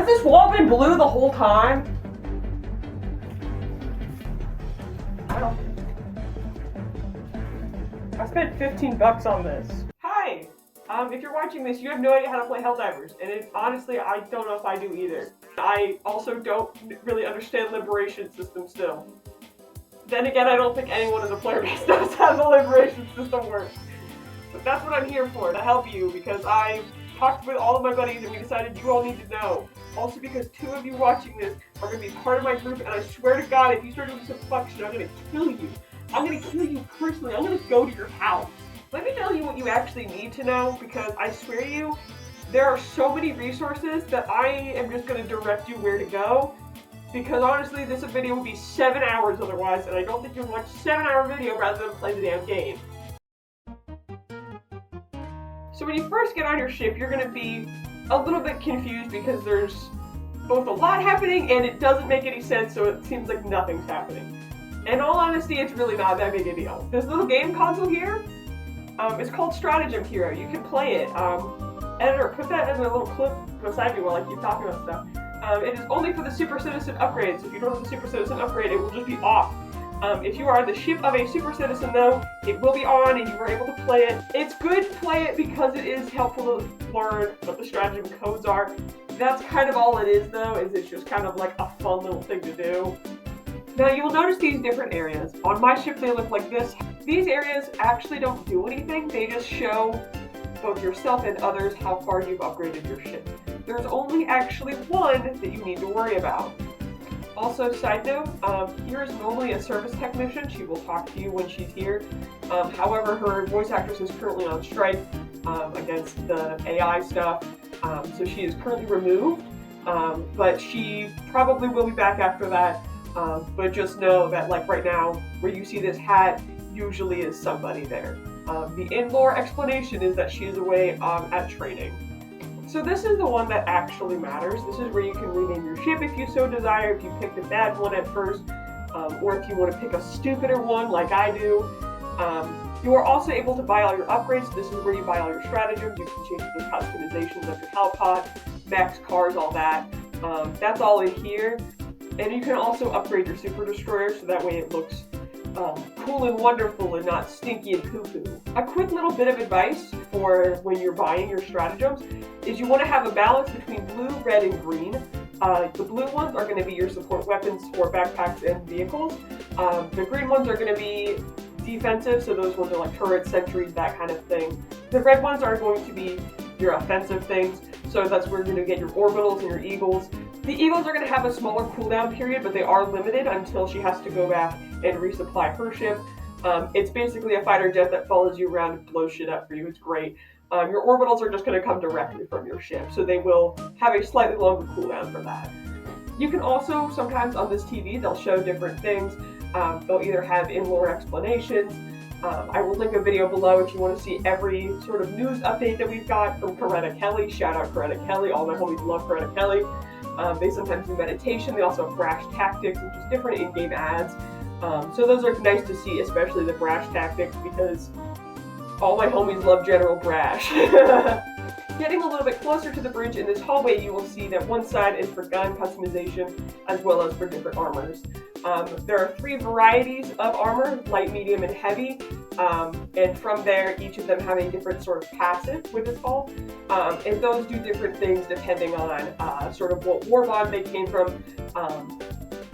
Has this wall been blue the whole time? I don't. I spent $15 on this. Hi! If you're watching this, you have no idea how to play Helldivers, and honestly, I don't know if I do either. I also don't really understand liberation system still. Then again, I don't think anyone in the player base knows how the liberation system works. But that's what I'm here for, to help you, because I talked with all of my buddies and we decided you all need to know. Also because 2 of you watching this are going to be part of my group, and I swear to God, if you start doing some fuck shit, I'm going to kill you. I'm going to kill you personally. I'm going to go to your house. Let me tell you what you actually need to know, because I swear to you, there are so many resources that I am just going to direct you where to go. Because honestly, this video would be 7 hours otherwise, and I don't think you'd watch a 7-hour video rather than play the damn game. So when you first get on your ship, you're going to be a little bit confused because there's both a lot happening and it doesn't make any sense, so it seems like nothing's happening. In all honesty, it's really not that big a deal. This little game console here, it's called Stratagem Hero. You can play it. Editor, put that in a little clip beside me while I keep talking about stuff. It is only for the Super Citizen upgrade, so if you don't have the Super Citizen upgrade, it will just be off. If you are on the ship of a Super Citizen though, it will be on and you are able to play it. It's good to play it because it is helpful to learn what the stratagem codes are. That's kind of all it is though, is it's just kind of like a fun little thing to do. Now you will notice these different areas. On my ship they look like this. These areas actually don't do anything, they just show both yourself and others how far you've upgraded your ship. There's only actually one that you need to worry about. Also, side note, here is normally a service technician. She will talk to you when she's here. However, her voice actress is currently on strike against the AI stuff, so she is currently removed, but she probably will be back after that. But just know that, like right now, where you see this hat, usually is somebody there. The in-lore explanation is that she is away at training. So this is the one that actually matters. This is where you can rename your ship if you so desire, if you picked a bad one at first, or if you want to pick a stupider one like I do. You are also able to buy all your upgrades. So this is where you buy all your stratagems. You can change the customizations of your hellpod, max cars, all that. That's all in here. And you can also upgrade your super destroyer so that way it looks cool and wonderful and not stinky and poo-poo. A quick little bit of advice for when you're buying your stratagems is you want to have a balance between blue, red, and green. The blue ones are going to be your support weapons for backpacks and vehicles. The green ones are going to be defensive, so those ones are like turrets, sentries, that kind of thing. The red ones are going to be your offensive things, so that's where you're going to get your orbitals and your eagles. The eagles are going to have a smaller cooldown period, but they are limited until she has to go back and resupply her ship. It's basically a fighter jet that follows you around and blows shit up for you. It's great. Your orbitals are just going to come directly from your ship, so they will have a slightly longer cooldown for that. You can also, sometimes on this TV, they'll show different things. They'll either have in-lore explanations. I will link a video below if you want to see every sort of news update that we've got from Coretta Kelly. Shout out Coretta Kelly. All my homies love Coretta Kelly. They sometimes do meditation. They also have brash tactics, which is different in-game ads. So those are nice to see, especially the brash tactics, because all my homies love General Brash. Getting a little bit closer to the bridge in this hallway, you will see that one side is for gun customization as well as for different armors. There are 3 varieties of armor, light, medium, and heavy. And from there, each of them have a different sort of passive, which is called. And those do different things depending on sort of what warbond they came from.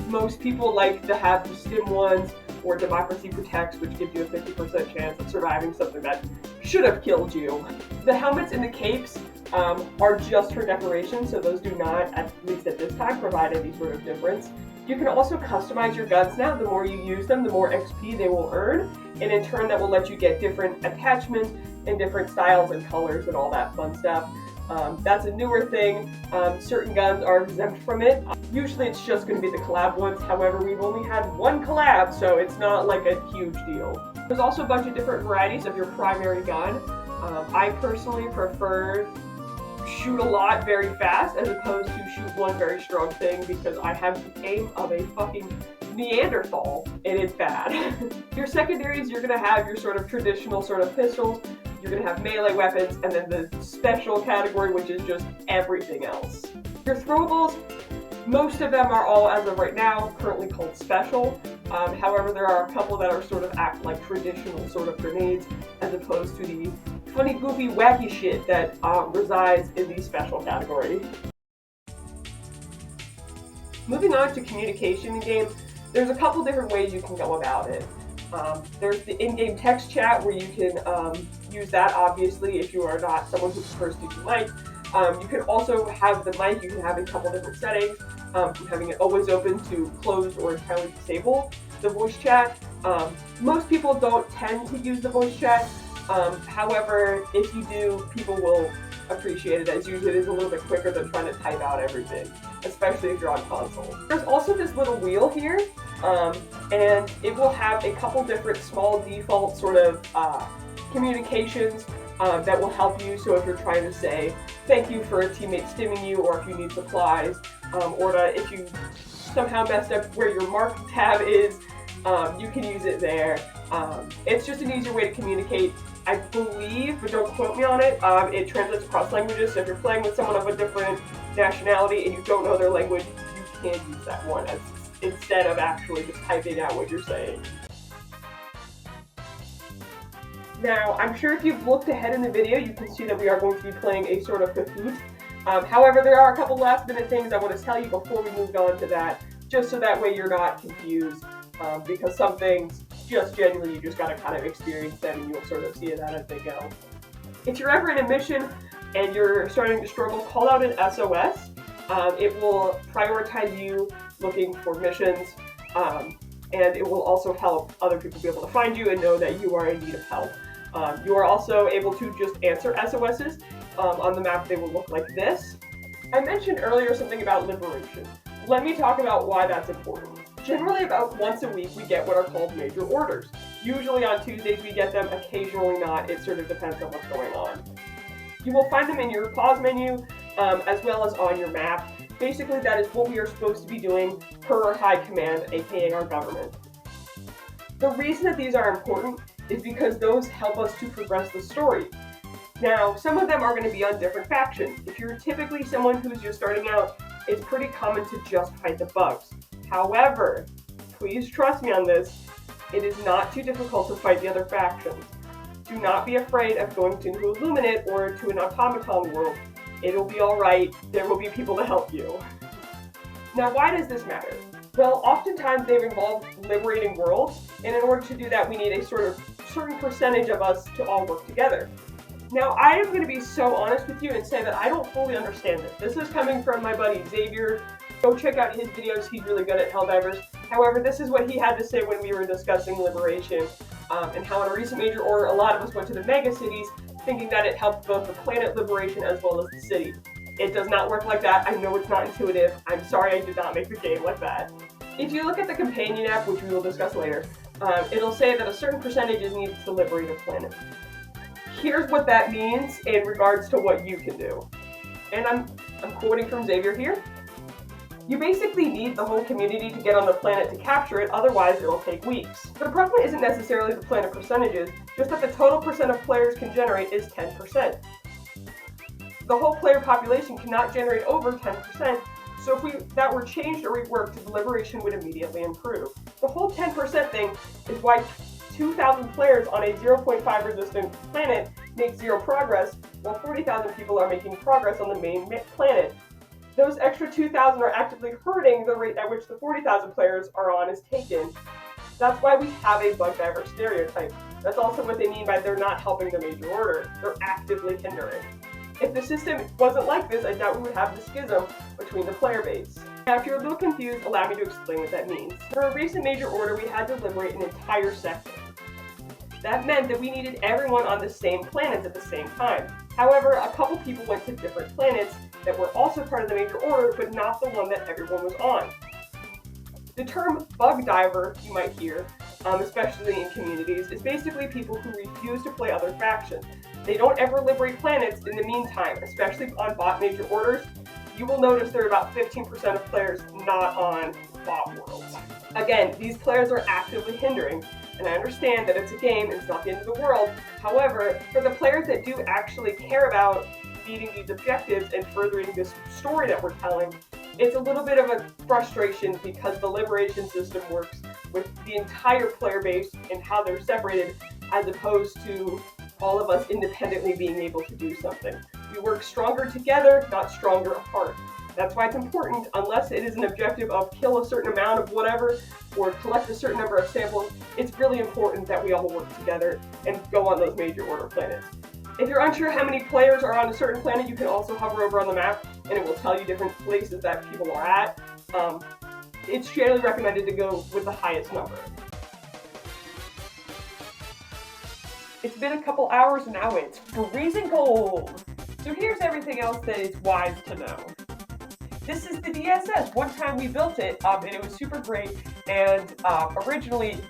Most people like to have the stim ones, or Democracy Protects, which gives you a 50% chance of surviving something that should have killed you. The helmets and the capes are just for decoration, so those do not, at least at this time, provide any sort of difference. You can also customize your guns now. The more you use them, the more XP they will earn, and in turn that will let you get different attachments and different styles and colors and all that fun stuff. That's a newer thing. Certain guns are exempt from it. Usually it's just going to be the collab ones. However, we've only had one collab, so it's not like a huge deal. There's also a bunch of different varieties of your primary gun. I personally prefer shoot a lot very fast as opposed to shoot one very strong thing, because I have the aim of a fucking Neanderthal and it's bad. Your secondaries, you're going to have your sort of traditional sort of pistols. You're going to have melee weapons, and then the special category, which is just everything else. Your throwables, most of them are all, as of right now, currently called special. However, there are a couple that are sort of act like traditional sort of grenades, as opposed to the funny, goofy, wacky shit that resides in the special category. Moving on to communication in game, there's a couple different ways you can go about it. There's the in-game text chat where you can use that, obviously, if you are not someone who prefers to use the mic. You can also have the mic, you can have a couple different settings, from having it always open to closed or entirely disabled. The voice chat, most people don't tend to use the voice chat. However, if you do, people will appreciate it, as usually it is a little bit quicker than trying to type out everything, especially if you're on console. There's also this little wheel here, and it will have a couple different small default sort of communications that will help you. So if you're trying to say thank you for a teammate stimming you, or if you need supplies, or if you somehow messed up where your mark tab is, you can use it there. It's just an easier way to communicate. I believe, but don't quote me on it, it translates across languages, so if you're playing with someone of a different nationality and you don't know their language, you can use that one instead of actually just typing out what you're saying. Now, I'm sure if you've looked ahead in the video, you can see that we are going to be playing a sort of Kahoot. However, there are a couple last minute things I want to tell you before we move on to that, just so that way you're not confused, because some things just genuinely you just gotta kind of experience them and you'll sort of see that as they go. If you're ever in a mission and you're starting to struggle, call out an SOS. It will prioritize you looking for missions, and it will also help other people be able to find you and know that you are in need of help. You are also able to just answer SOSs. On the map they will look like this. I mentioned earlier something about liberation. Let me talk about why that's important. Generally, about once a week, we get what are called major orders. Usually on Tuesdays we get them, occasionally not. It sort of depends on what's going on. You will find them in your pause menu, as well as on your map. Basically, that is what we are supposed to be doing per our high command, aka our government. The reason that these are important is because those help us to progress the story. Now, some of them are going to be on different factions. If you're typically someone who's just starting out, it's pretty common to just fight the bugs. However, please trust me on this, it is not too difficult to fight the other factions. Do not be afraid of going to Illuminate or to an automaton world. It'll be alright, there will be people to help you. Now, why does this matter? Well, oftentimes they've involved liberating worlds, and in order to do that we need a sort of certain percentage of us to all work together. Now, I am going to be so honest with you and say that I don't fully understand this. This is coming from my buddy Xavier. Go check out his videos, he's really good at Helldivers. However, this is what he had to say when we were discussing liberation, and how in a recent major order, a lot of us went to the mega cities thinking that it helped both the planet liberation as well as the city. It does not work like that. I know it's not intuitive. I'm sorry I did not make the game like that. If you look at the companion app, which we will discuss later, it'll say that a certain percentage is needed to liberate a planet. Here's what that means in regards to what you can do. And I'm quoting from Xavier here. You basically need the whole community to get on the planet to capture it, otherwise it'll take weeks. The problem isn't necessarily the planet percentages, just that the total percent of players can generate is 10%. The whole player population cannot generate over 10%, so if that were changed or reworked, the liberation would immediately improve. The whole 10% thing is why 2,000 players on a 0.5 resistant planet make zero progress, while 40,000 people are making progress on the main planet. Those extra 2,000 are actively hurting the rate at which the 40,000 players are on is taken. That's why we have a bug diver stereotype. That's also what they mean by they're not helping the major order. They're actively hindering. If the system wasn't like this, I doubt we would have the schism between the player base. Now, if you're a little confused, allow me to explain what that means. For a recent major order, we had to liberate an entire sector. That meant that we needed everyone on the same planets at the same time. However, a couple people went to different planets that were also part of the major order, but not the one that everyone was on. The term bug diver, you might hear, especially in communities, is basically people who refuse to play other factions. They don't ever liberate planets in the meantime, especially on bot major orders. You will notice there are about 15% of players not on bot worlds. Again, these players are actively hindering, and I understand that it's a game and it's not the end of the world. However, for the players that do actually care about meeting these objectives and furthering this story that we're telling, it's a little bit of a frustration because the liberation system works with the entire player base and how they're separated, as opposed to all of us independently being able to do something. We work stronger together, not stronger apart. That's why it's important, unless it is an objective of kill a certain amount of whatever, or collect a certain number of samples, it's really important that we all work together and go on those major order planets. If you're unsure how many players are on a certain planet, you can also hover over on the map and it will tell you different places that people are at. It's generally recommended to go with the highest number. It's been a couple hours and now it's freezing cold. So here's everything else that is wise to know. This is the DSS. One time we built it, and it was super great, and originally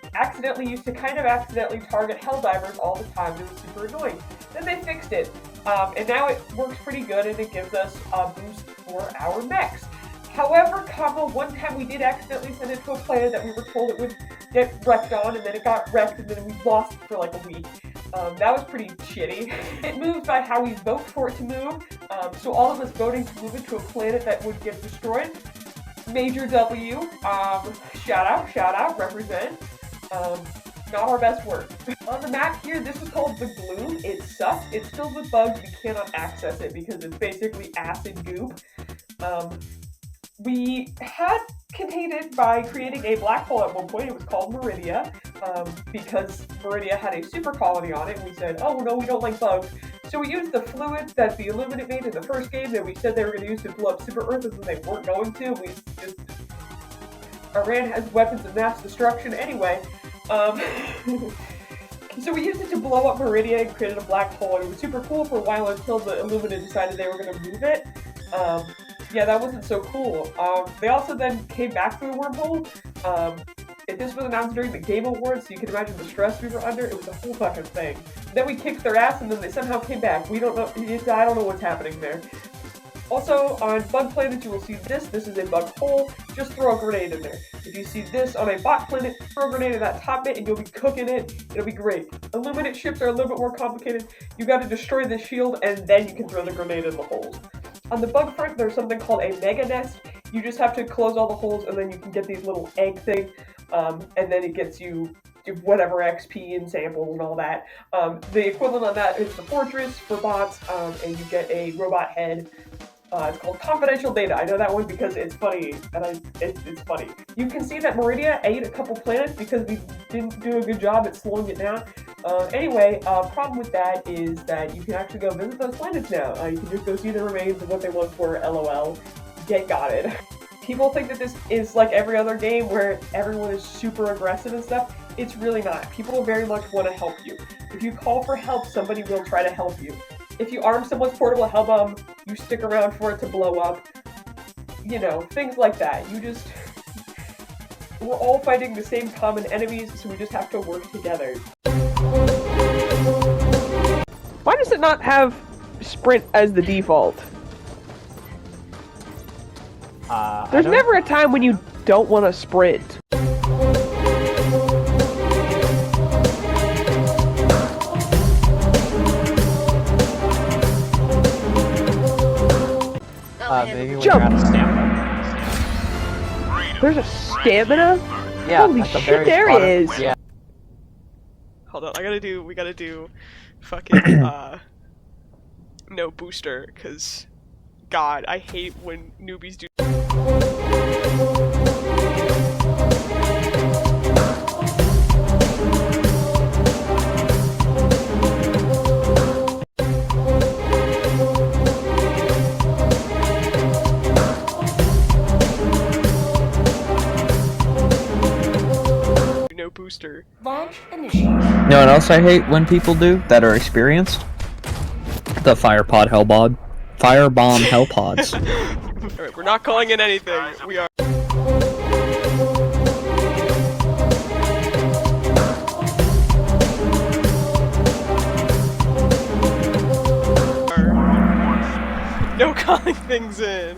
used to kind of accidentally target Helldivers all the time. It was super annoying. Then they fixed it, and now it works pretty good, and it gives us a boost for our mechs. However, one time we did accidentally send it to a planet that we were told it would get wrecked on, and then it got wrecked, and then we lost it for like a week. That was pretty shitty. It moves by how we vote for it to move, so all of us voting to move it to a planet that would get destroyed. Major W, shout out, represent. Not our best work. On the map here, this is called the Gloom. It sucks. It's filled with bugs. We cannot access it because it's basically acid goop. We had contained it by creating a black hole at one point. It was called Meridia, because Meridia had a super colony on it, and we said, oh no, we don't like bugs. So we used the fluid that the Illuminate made in the first game that we said they were going to use to blow up super Earth, and they weren't going to. Iran has weapons of mass destruction anyway. So we used it to blow up Meridia and created a black hole, and it was super cool for a while until the Illuminate decided they were going to move it. Yeah, that wasn't so cool. They also then came back through the wormhole. This was announced during the Game Awards, so you can imagine the stress we were under. It was a whole fucking thing. Then we kicked their ass, and then they somehow came back. We don't know. I don't know what's happening there. Also, on bug planets, you will see this. This is a bug hole. Just throw a grenade in there. If you see this on a bot planet, throw a grenade in that top bit, and you'll be cooking it. It'll be great. Illuminate ships are a little bit more complicated. You got to destroy the shield, and then you can throw the grenade in the holes. On the bug front, there's something called a mega nest. You just have to close all the holes, and then you can get these little egg things, and then it gets you whatever XP and samples and all that. The equivalent on that is the fortress for bots, and you get a robot head. It's called confidential data. I know that one because it's funny, and it's funny. You can see that Meridia ate a couple planets because we didn't do a good job at slowing it down. Anyway, problem with that is that you can actually go visit those planets now. You can just go see the remains of what they once were, LOL. Got it. People think that this is like every other game where everyone is super aggressive and stuff. It's really not. People very much want to help you. If you call for help, somebody will try to help you. If you arm someone's portable hell bomb, you stick around for it to blow up. You know, things like that. We're all fighting the same common enemies, so we just have to work together. Why does it not have sprint as the default? There's never a time when you don't want to sprint. Maybe when Jump. you're out of stamina. There's a stamina? Yeah, holy at the shit, very there bottom. it is! Yeah. Hold on, we gotta do fucking, no booster, cause, God, I hate when newbies do. No booster. Launch initiated. You know what else I hate when people do that are experienced? The firepod hellbod. Firebomb hellpods. Alright, we're not calling in anything. We are. No calling things in.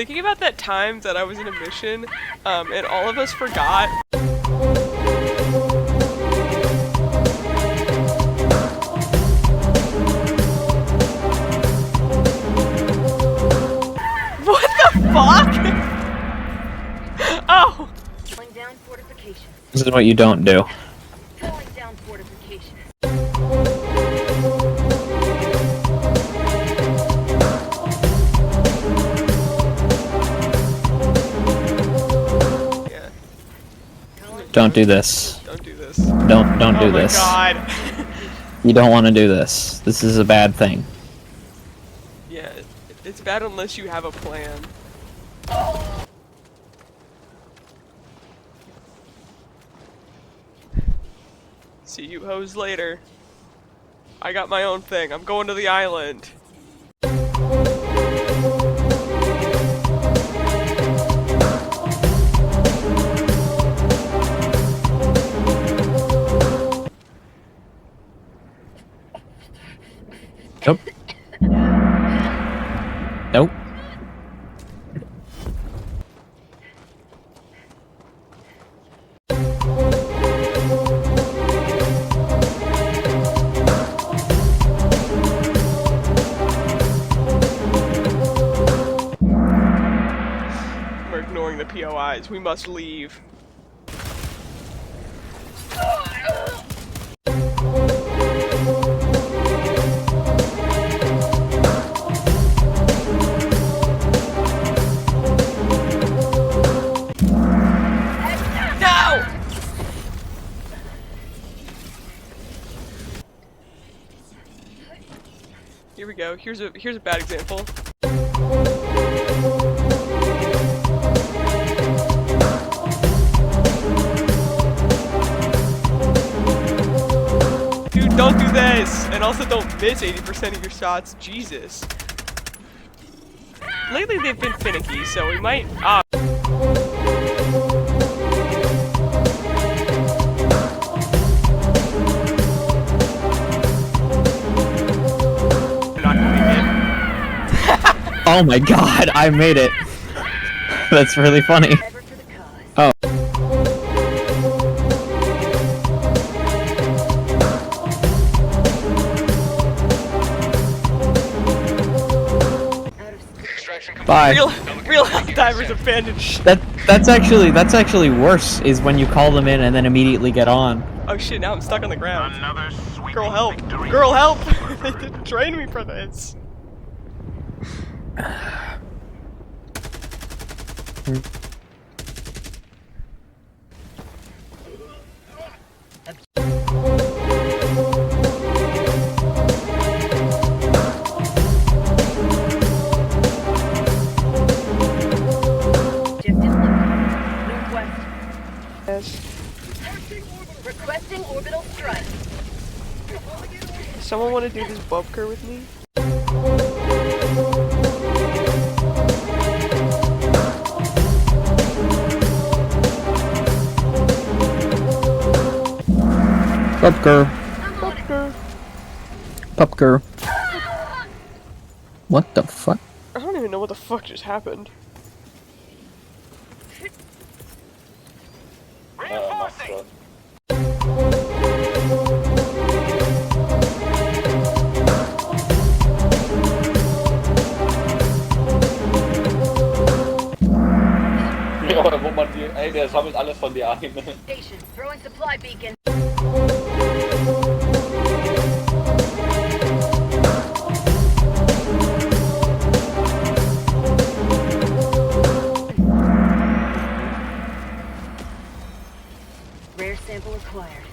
thinking about that time that I was in a mission, and all of us forgot. What the fuck? Oh! Down fortifications. This is what you don't do. Pulling down fortifications. Yeah. Don't do this. Don't do this. Don't do this. Oh my god. You don't want to do this. This is a bad thing. Yeah, it's bad unless you have a plan. See you hoes later. I got my own thing. I'm going to the island. Nope. Nope. We're ignoring the POIs. We must leave. No! Here we go. Here's a bad example. Dude, don't do this! And also don't miss 80% of your shots. Jesus. Lately they've been finicky, so we might... I'm not gonna make it. Oh my god, I made it. That's really funny. Ever for the cause. Oh. Out of Bye. Real Helldivers abandoned shit. That's actually worse is when you call them in and then immediately get on. Oh shit, now I'm stuck on the ground. Another sweet Girl, help! victory. Girl, help! They didn't train me for this. Objective northwest. Yes. Requesting orbital strike. Someone want to do this bubker with me? Pupker. Bubker. Pupker. What the fuck? I don't even know what the fuck just happened. Reinforcing. Ja, oder wo man die, ey, der sammelt alles von dir ein. Station. Throwing supply beacon. Rare sample acquired.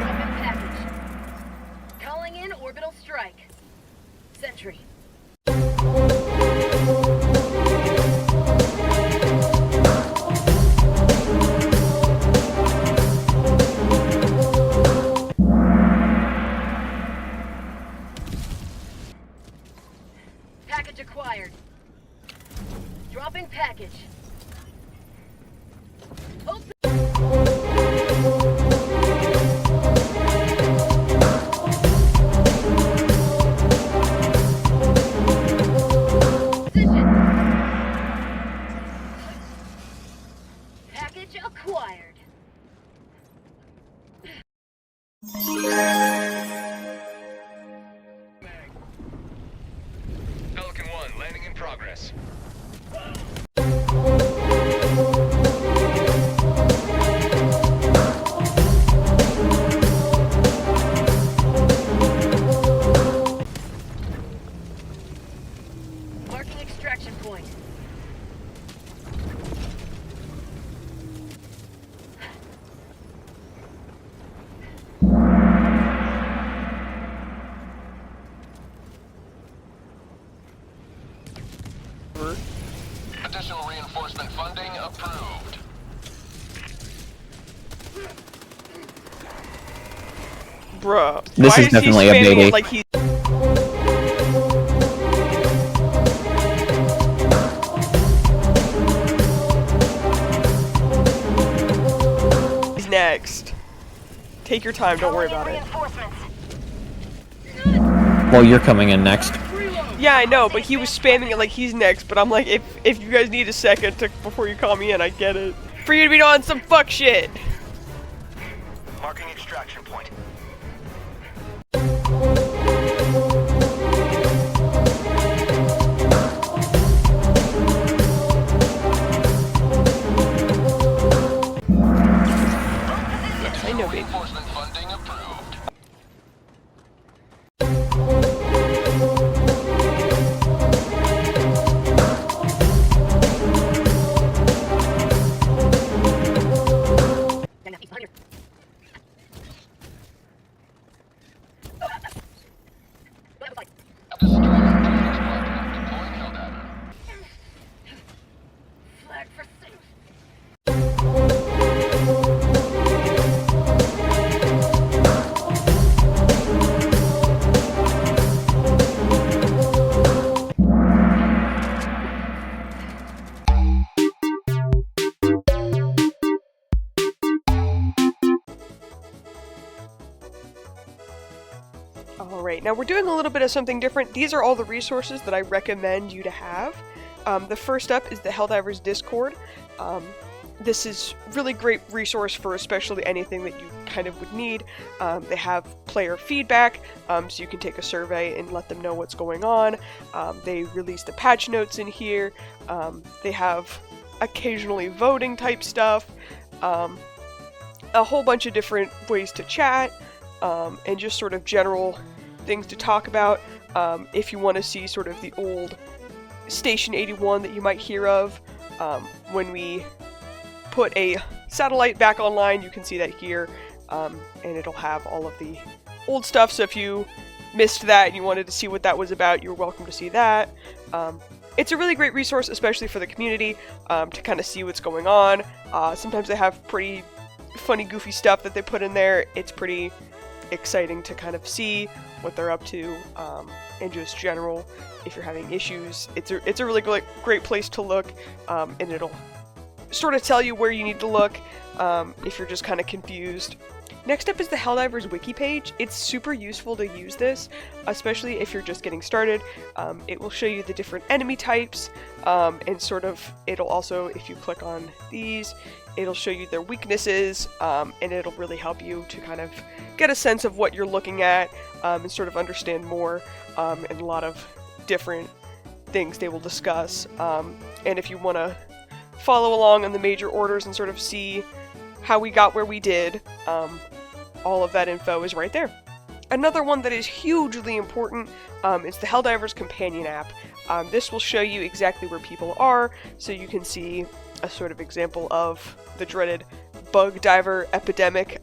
Weapon package. Calling in orbital strike. Sentry. advantage acquired. Pelican 1, landing in progress. Marking extraction point. Additional reinforcement funding approved. Bruh. This why is definitely a he spamming baby. it like he's next. Take your time, don't worry about it. Well, you're coming in next. Yeah, I know, but he was spamming it like he's next, but I'm like, if you guys need a second before you call me in, I get it. For you to be on some fuck shit! Marking extraction point. Yes, I know, baby. Reinforcement funding approved. Destroying training squadron. Deploying Helldiver. Flag for safe. Alright, now we're doing a little bit of something different. These are all the resources that I recommend you to have. The first up is the Helldivers Discord. This is really great resource for especially anything that you kind of would need. They have player feedback, so you can take a survey and let them know what's going on. They release the patch notes in here. They have occasionally voting type stuff. A whole bunch of different ways to chat, and just sort of general things to talk about. If you want to see sort of the old Station 81 that you might hear of, when we put a satellite back online, you can see that here, and it'll have all of the old stuff, so if you missed that and you wanted to see what that was about, you're welcome to see that. It's a really great resource, especially for the community, to kind of see what's going on. Sometimes they have pretty funny, goofy stuff that they put in there. It's pretty exciting to kind of see what they're up to, and just general, if you're having issues. It's a really great place to look, and it'll sort of tell you where you need to look, if you're just kind of confused. Next up is the Helldivers wiki page. It's super useful to use this, especially if you're just getting started. It will show you the different enemy types, and sort of, it'll also, if you click on these, it'll show you their weaknesses, and it'll really help you to kind of get a sense of what you're looking at, and sort of understand more, and a lot of different things they will discuss. And if you want to follow along on the major orders and sort of see how we got where we did, all of that info is right there. Another one that is hugely important is the Helldivers companion app. This will show you exactly where people are, so you can see a sort of example of the dreaded bug diver epidemic,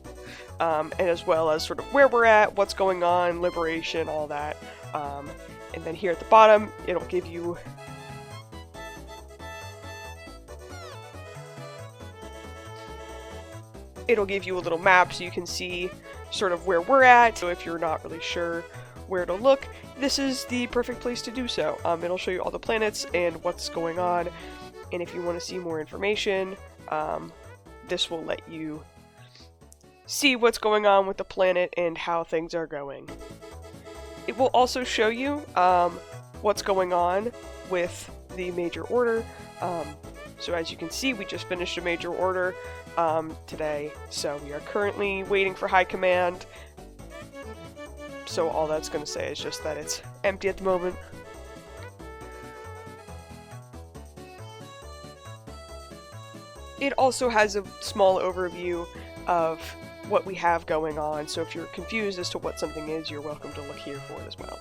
and as well as sort of where we're at, what's going on, liberation, all that. And then here at the bottom, it'll give you a little map so you can see sort of where we're at. So if you're not really sure where to look, this is the perfect place to do so. It'll show you all the planets and what's going on. And if you want to see more information, this will let you see what's going on with the planet and how things are going. It will also show you what's going on with the major order. So as you can see, we just finished a major order today, so we are currently waiting for high command. So all that's going to say is just that it's empty at the moment. It also has a small overview of what we have going on, so if you're confused as to what something is, you're welcome to look here for it as well.